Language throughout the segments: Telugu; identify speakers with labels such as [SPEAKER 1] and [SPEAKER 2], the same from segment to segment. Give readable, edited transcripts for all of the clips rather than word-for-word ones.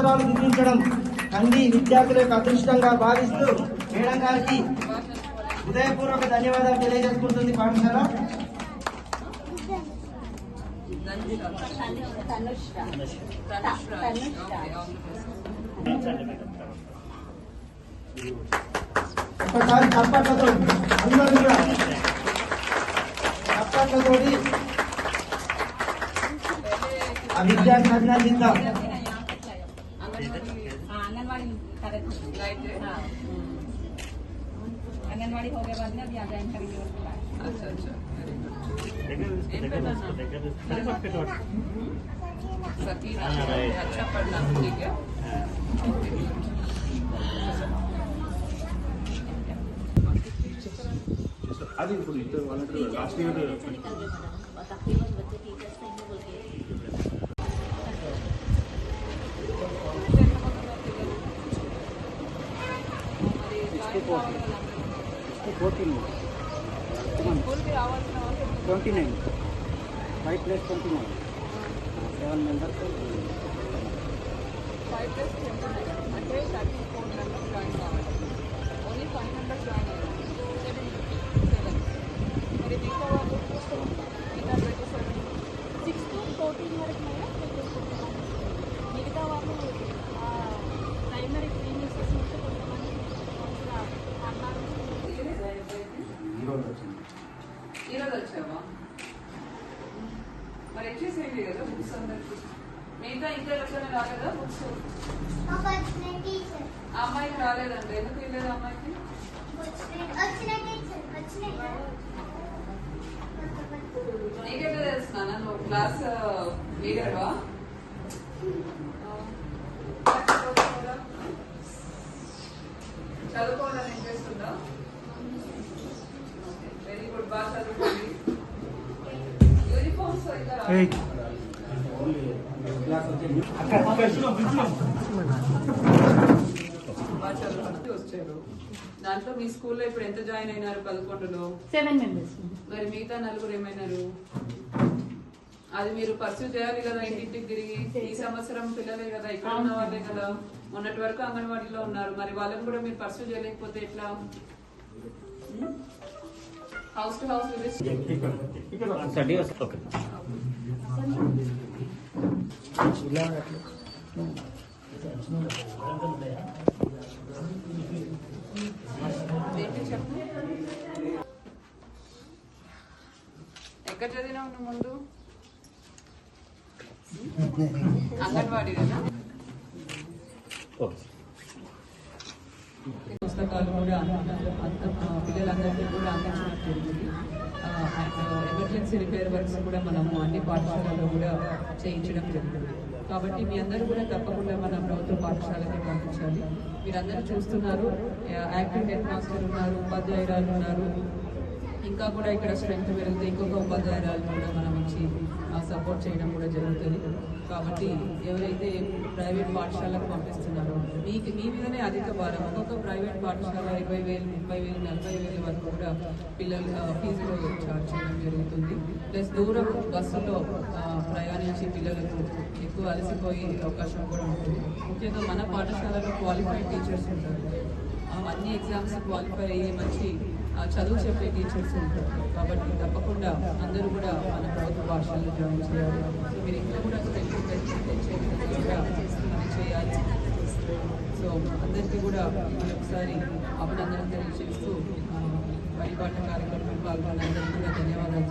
[SPEAKER 1] అక్షరాలు గుర్తించడం కంది విద్యార్థుల యొక్క అదృష్టంగా భావిస్తూ మేడం గారికి హృదయపూర్వక ధన్యవాదాలు తెలియజేసుకుంటుంది పాఠశాల. ఒకసారి చప్పట్లతో అందరూ కూడా చప్పట్లతోటి ఆ విద్యార్థిని అభినందిద్దాం.
[SPEAKER 2] आंगनवाड़ी हो गया बाद में अभी आ जाएंगे खरीदने। अच्छा अच्छा सकीना अच्छा पढ़ना ठीक है।
[SPEAKER 3] అది ఇప్పుడు ఇద్దరు వాళ్ళంటే లాస్ట్ ఇయర్
[SPEAKER 4] तकरीबन बच्चे टीचर्स नहीं बोल के
[SPEAKER 5] इसको 29 5 + 29 7 members
[SPEAKER 2] 5 + 29 అంటే 34 members జాయిన్ కావాలి. ఓన్లీ 5 members జాయిన్ అయ్యారు. 7 మరి మిగతా వాళ్ళు మిగతా 27
[SPEAKER 4] 6 to 14 వరకు మిగతా వాళ్ళు ప్రైమరీ ప్రీమియర్స్ ఉంటే కొంతమంది అన్నారు.
[SPEAKER 2] ఈరోజు వచ్చావా? మరి వచ్చేసేయండి కదా బుక్స్ అందరికి. మిగతా ఇంకా ఎవరికైనా రాలేదా బుక్స్? ఆ అమ్మాయికి రాలేదండి. ఎందుకు ఇవ్వలేదు అమ్మాయికి? నీకెట్లా తెలుస్తున్నానా నువ్వు క్లాస్ లీడర్వా? చదువుకోవాలని ఇంట్రెస్ట్ ఉందా? వెరీ గుడ్, బాగా చదువుకోండి. యూనిఫామ్స్ వచ్చారు. దాంట్లో మీ స్కూల్లో ఇప్పుడు ఎంత జాయిన్ అయినారు? 11లో
[SPEAKER 4] 7 members.
[SPEAKER 2] మరి మిగతా 4 ఏమైనారు? అది మీరు పర్సూ చేయాలి కదా ఇంటింటికి తిరిగి. ఈ సంవత్సరం పిల్లలే కదా, ఇక్కడ ఉన్న వాళ్ళే కదా, మొన్నటి వరకు అంగన్వాడీలో ఉన్నారు. మరి వాళ్ళని కూడా మీరు పర్సూ చేయలేకపోతే ఎట్లా? హౌస్ టు హౌస్ విజిట్ చెప్పు. ఎక్కడ చదివినావు నువ్వు ముందు? అంగన్వాడీనా? పుస్తకాలు కూడా పిల్లలందరికీ కూడా అందించడం జరుగుతుంది. ఎమర్జెన్సీ రిపేర్ వర్క్స్ కూడా మనము అన్ని పాఠశాలలో కూడా చేయించడం జరుగుతుంది. కాబట్టి మీ అందరూ కూడా తప్పకుండా మన ప్రభుత్వ పాఠశాలకి పంపించాలి. మీరందరూ చూస్తున్నారు, యాక్టివ్ హెడ్ మాస్టర్ ఉన్నారు, ఉపాధ్యాయురాలు ఉన్నారు. ఇంకా కూడా ఇక్కడ స్ట్రెంగ్త్ పెరిగితే ఇంకొక ఉపాధ్యాయురాలను కూడా మనం ఇచ్చి సపోర్ట్ చేయడం కూడా జరుగుతుంది. కాబట్టి ఎవరైతే ప్రైవేట్ పాఠశాలకు పంపిస్తున్నారో మీ మీదనే అధిక భారం. ఒక్కొక్క ప్రైవేట్ పాఠశాల 20,000, 30,000, 40,000 వరకు కూడా పిల్లలు ఫీజులో ఛార్జ్ చేయడం జరుగుతుంది. ప్లస్ దూరం బస్సులో ప్రయాణించి పిల్లలకు ఎక్కువ అలసిపోయే అవకాశం కూడా ఉంటుంది. ముఖ్యంగా మన పాఠశాలలో క్వాలిఫైడ్ టీచర్స్ ఉంటారు. అన్ని ఎగ్జామ్స్ క్వాలిఫై అయ్యే మంచి చదువు చెప్పే టీచర్స్ ఉంటారు. కాబట్టి తప్పకుండా అందరూ కూడా మన ప్రభుత్వ పాఠశాలలో జాయిన్ చేయాలి. సో మీరు ఇంకా కూడా చేయాలి. సో అందరికీ కూడా మరొకసారి అభినందనలు తెలియజేస్తూ పరిపాట కార్యక్రమంలో పాల్గొనందరికీ కూడా ధన్యవాదాలు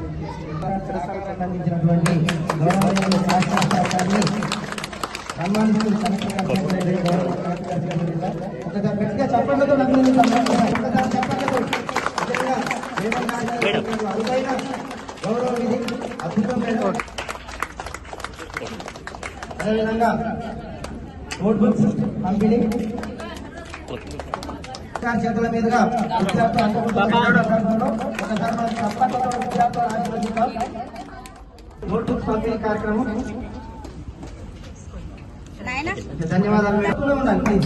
[SPEAKER 1] అదేవిధంగా నోట్బుక్స్ పంపిణీ చేతుల మీదుగా నోట్బుక్స్ పంపిణీ కార్యక్రమం. ధన్యవాదాలు. ఉండాలి.